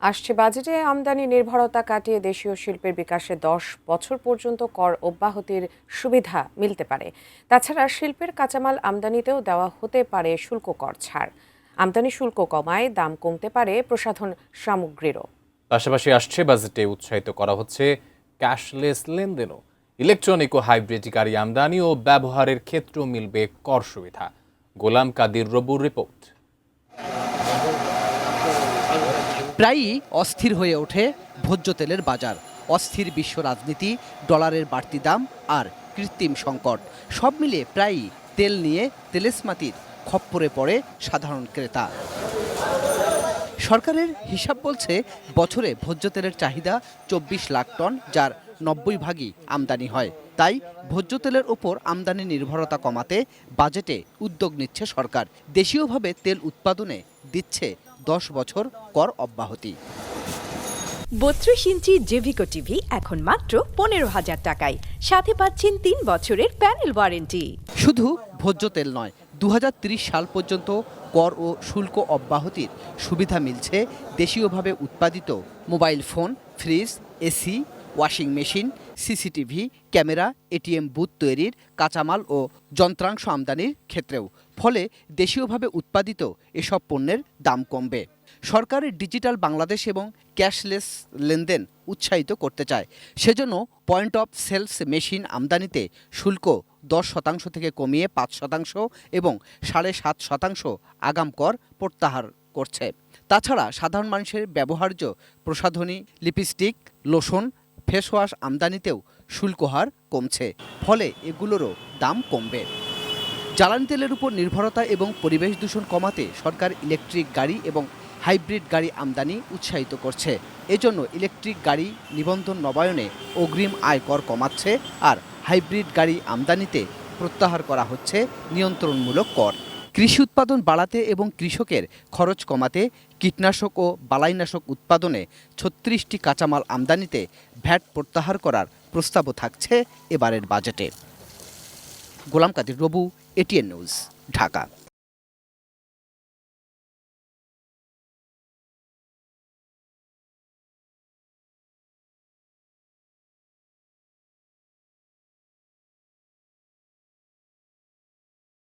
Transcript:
আসছে বাজেটে আমদানি নির্ভরতা কাটিয়ে দেশীয় শিল্পের বিকাশে 10 বছর পর্যন্ত কর অব্যাহতির সুবিধা মিলতে পারে। তাছাড়া শিল্পের কাঁচামাল আমদানিতেও দেওয়া হতে পারে শুল্ক কর ছাড়। আমদানি শুল্ক কমায় দাম কমতে পারে প্রসাধন সামগ্রীরও। পাশাপাশি আসছে বাজেটে উৎসাহিত করা হচ্ছে ক্যাশলেস লেনদেনও। ইলেকট্রনিক ও হাইব্রিড গাড়ি আমদানি ও ব্যবহারের ক্ষেত্রেও মিলবে কর সুবিধা। গোলাম কাদির রবুর রিপোর্ট। প্রায়ই অস্থির হয়ে ওঠে ভোজ্য তেলের বাজার। অস্থির বিশ্ব রাজনীতি, ডলারের বাড়তি দাম আর কৃত্রিম সংকট সব মিলিয়ে প্রায়ই তেল নিয়ে তেলেসমাতির খপ্পরে পড়ে সাধারণ ক্রেতা। সরকারের হিসাব বলছে বছরে ভোজ্য তেলের চাহিদা 24 লাখ টন, যার 90 ভাগই আমদানি হয়। তাই ভোজ্য তেলের ওপর আমদানি নির্ভরতা কমাতে বাজেটে উদ্যোগ নিচ্ছে সরকার। দেশীয়ভাবে তেল উৎপাদনে দিচ্ছে 10 বছর কর অব্যাহতি। 32 ইঞ্চি জেভিকো টিভি এখন মাত্র 15,000 টাকায়, সাথে পাচ্ছেন 3 বছরের প্যানেল ওয়ারেন্টি। শুধু ভোজ্য তেল নয়, 2030 সাল পর্যন্ত কর ও শুল্ক অব্যাহতির সুবিধা মিলছে দেশীয়ভাবে উৎপাদিত mobile phone, fridge, AC, washing machine, CCTV camera, ATM booth তৈরির কাঁচামাল ও যন্ত্রাংশ আমদানির ক্ষেত্রেও। ফলে দেশীয়ভাবে উৎপাদিত এসব পণ্যের দাম কমবে। সরকারের ডিজিটাল বাংলাদেশ এবং ক্যাশলেস লেনদেন উৎসাহিত করতে চায়। সেজন্য পয়েন্ট অফ সেলস মেশিন আমদানিতে শুল্ক 10% থেকে কমিয়ে 5% এবং 7.5% আগাম কর প্রত্যাহার করছে। তাছাড়া সাধারণ মানুষের ব্যবহার্য প্রসাধনী, লিপস্টিক, লোশন, ফেস ওয়াশ আমদানিতেও শুল্ক হার কমছে। ফলে এগুলোরও দাম কমবে। জ্বালানি তেলের উপর নির্ভরতা এবং পরিবেশ দূষণ কমাতে সরকার ইলেকট্রিক গাড়ি এবং হাইব্রিড গাড়ি আমদানি উৎসাহিত করছে। এজন্য ইলেকট্রিক গাড়ি নিবন্ধন নবায়নে অগ্রিম আয় কর কমাচ্ছে, আর হাইব্রিড গাড়ি আমদানিতে প্রত্যাহার করা হচ্ছে নিয়ন্ত্রণমূলক কর। কৃষি উৎপাদন বাড়াতে এবং কৃষকের খরচ কমাতে কীটনাশক ও বালাইনাশক উৎপাদনে 36টি কাঁচামাল আমদানিতে ভ্যাট প্রত্যাহার করার প্রস্তাবও থাকছে এবারের বাজেটে। গোলাম কাদির রবু, এটিএন নিউজ, ঢাকা।